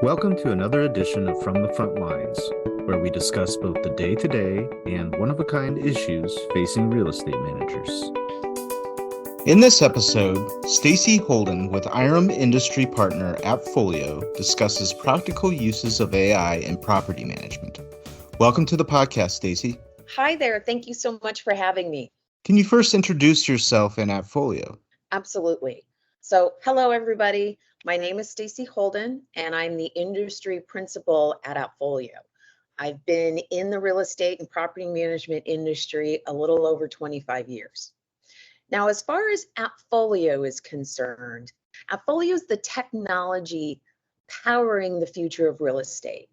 Welcome to another edition of From the Front Lines, where we discuss both the day-to-day and one-of-a-kind issues facing real estate managers. In this episode, Stacy Holden with IREM Industry Partner AppFolio discusses practical uses of AI in property management. Welcome to the podcast, Stacy. Hi there. Thank you so much for having me. Can you first introduce yourself and AppFolio? Absolutely. So, hello, everybody. My name is Stacy Holden, and I'm the industry principal at AppFolio. I've been in the real estate and property management industry a little over 25 years. Now, as far as AppFolio is concerned, AppFolio is the technology powering the future of real estate.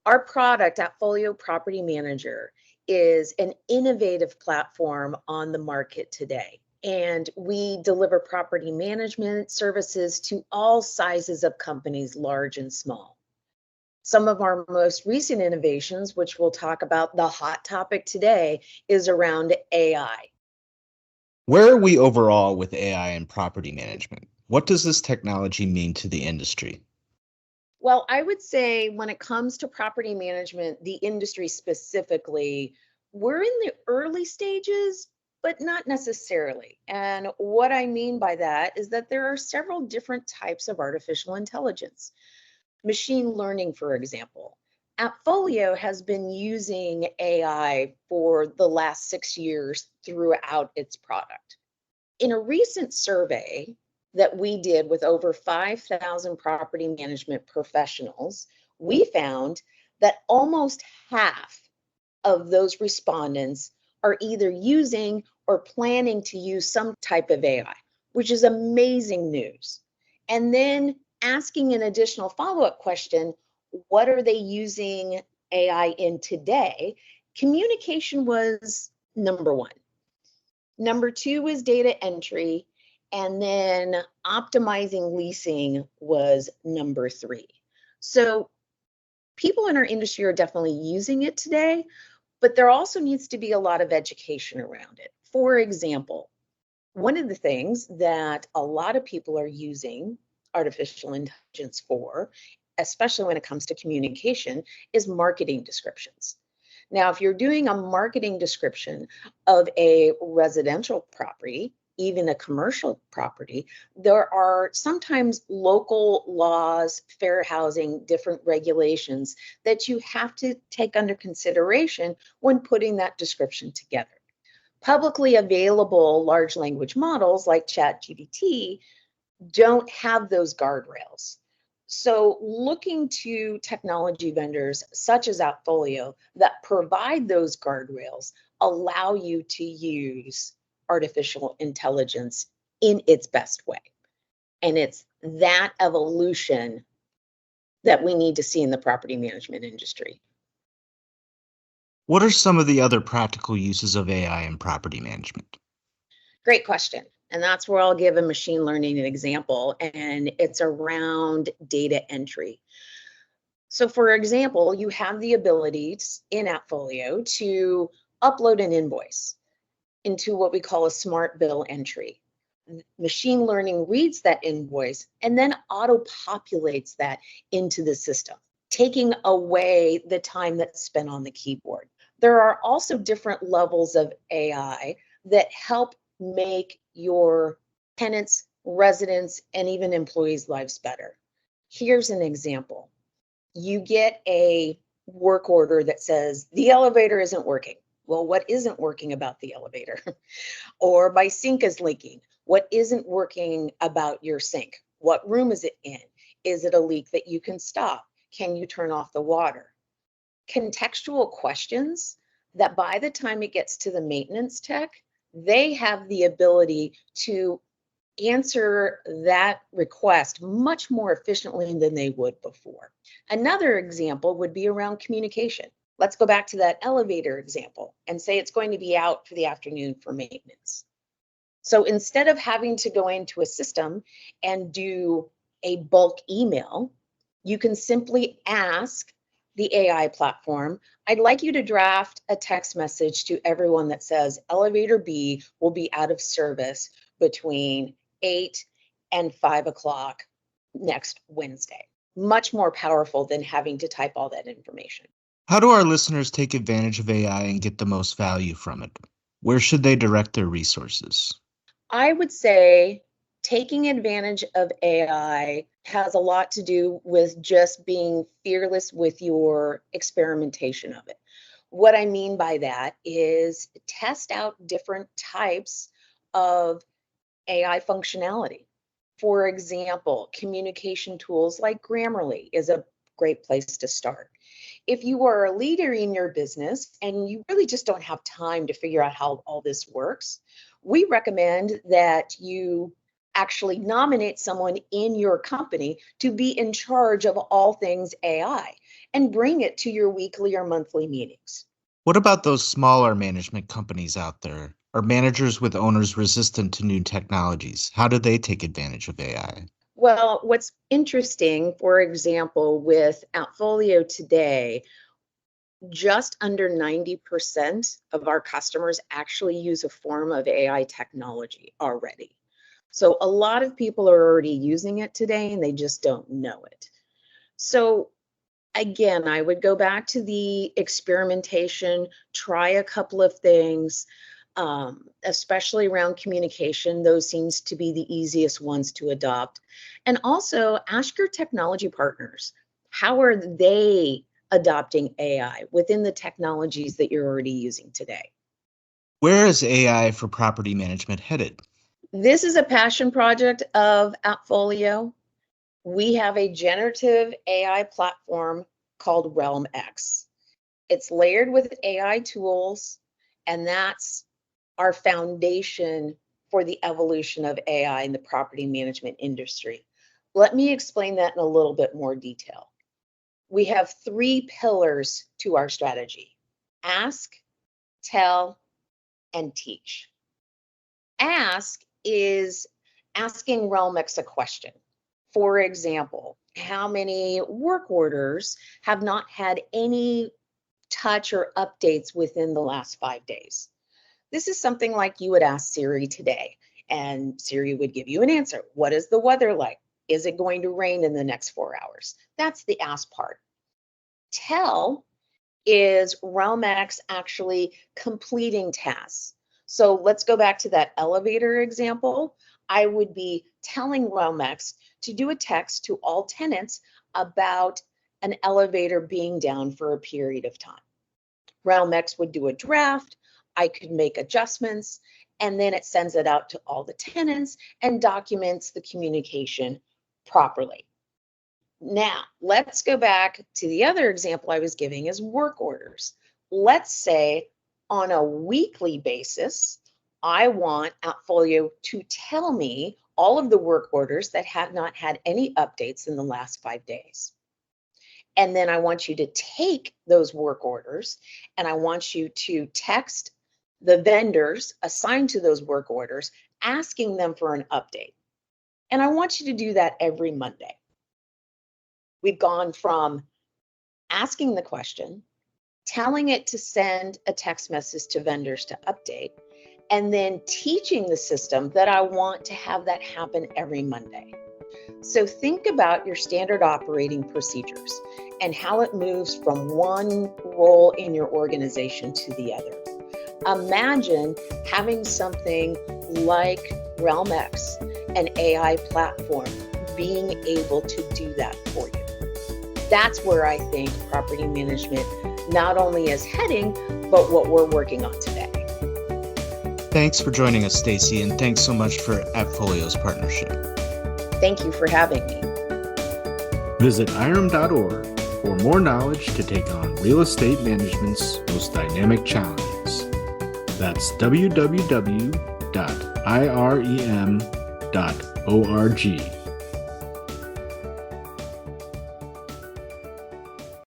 Our product, AppFolio Property Manager, is an innovative platform on the market today. And we deliver property management services to all sizes of companies, large and small. Some of our most recent innovations, which we'll talk about, the hot topic today, is around AI. Where are we overall with AI in property management? What does this technology mean to the industry? Well, I would say when it comes to property management, the industry specifically, we're in the early stages, but not necessarily. And what I mean by that is that there are several different types of artificial intelligence. Machine learning, for example. AppFolio has been using AI for the last 6 years throughout its product. In a recent survey that we did with over 5,000 property management professionals, we found that almost half of those respondents are either using or planning to use some type of AI, which is amazing news. And then asking an additional follow-up question, what are they using AI in today? Communication was number one. Number two is data entry, and then optimizing leasing was number three. So people in our industry are definitely using it today, but there also needs to be a lot of education around it. For example, one of the things that a lot of people are using artificial intelligence for, especially when it comes to communication, is marketing descriptions. Now, if you're doing a marketing description of a residential property, even a commercial property, there are sometimes local laws, fair housing, different regulations that you have to take under consideration when putting that description together. Publicly available large language models like ChatGPT don't have those guardrails. So looking to technology vendors such as AppFolio that provide those guardrails allow you to use artificial intelligence in its best way. And it's that evolution that we need to see in the property management industry. What are some of the other practical uses of AI in property management? Great question. And that's where I'll give a machine learning example, and it's around data entry. So for example, you have the ability in AppFolio to upload an invoice into what we call a smart bill entry. Machine learning reads that invoice and then auto-populates that into the system, taking away the time that's spent on the keyboard. There are also different levels of AI that help make your tenants, residents, and even employees' lives better. Here's an example. You get a work order that says the elevator isn't working. Well, what isn't working about the elevator? Or my sink is leaking. What isn't working about your sink? What room is it in? Is it a leak that you can stop? Can you turn off the water? Contextual questions that by the time it gets to the maintenance tech, they have the ability to answer that request much more efficiently than they would before. Another example would be around communication. Let's go back to that elevator example and say it's going to be out for the afternoon for maintenance. So instead of having to go into a system and do a bulk email, you can simply ask the AI platform, I'd like you to draft a text message to everyone that says elevator B will be out of service between 8 and 5 o'clock next Wednesday. much more powerful than having to type all that information. How do our listeners take advantage of AI and get the most value from it? Where should they direct their resources? I would say taking advantage of AI has a lot to do with just being fearless with your experimentation of it. What I mean by that is test out different types of AI functionality. For example, communication tools like Grammarly is a great place to start. If you are a leader in your business and you really just don't have time to figure out how all this works, we recommend that you actually nominate someone in your company to be in charge of all things AI and bring it to your weekly or monthly meetings. What about those smaller management companies out there? Are managers with owners resistant to new technologies? How do they take advantage of AI? Well, what's interesting, for example, with AppFolio today, just under 90% of our customers actually use a form of AI technology already. So a lot of people are already using it today and they just don't know it. So again, I would go back to the experimentation, try a couple of things, especially around communication. Those seems to be the easiest ones to adopt. And also ask your technology partners, how are they adopting AI within the technologies that you're already using today? Where is AI for property management headed? This is a passion project of AppFolio. We have a generative AI platform called Realm X. It's layered with AI tools, and that's our foundation for the evolution of AI in the property management industry. Let me explain that in a little bit more detail. We have 3 pillars to our strategy: ask, tell, and teach. Ask is asking RealmX a question. For example, how many work orders have not had any touch or updates within the last 5 days? This is something like you would ask Siri today, and Siri would give you an answer. What is the weather like? Is it going to rain in the next 4 hours? That's the ask part. Tell is RealmX actually completing tasks. So let's go back to that elevator example. I would be telling RealmX to do a text to all tenants about an elevator being down for a period of time. RealmX would do a draft, I could make adjustments, and then it sends it out to all the tenants and documents the communication properly. Now, let's go back to the other example I was giving is work orders. Let's say on a weekly basis, I want AppFolio to tell me all of the work orders that have not had any updates in the last 5 days. And then I want you to take those work orders and I want you to text the vendors assigned to those work orders, asking them for an update. And I want you to do that every Monday. We've gone from asking the question, telling it to send a text message to vendors to update, and then teaching the system that I want to have that happen every Monday. So think about your standard operating procedures and how it moves from one role in your organization to the other. Imagine having something like RealmX, an AI platform, being able to do that for you. That's where I think property management not only is heading, but what we're working on today. Thanks for joining us, Stacy, and thanks so much for AppFolio's partnership. Thank you for having me. Visit irem.org for more knowledge to take on real estate management's most dynamic challenges. That's www.irem.org.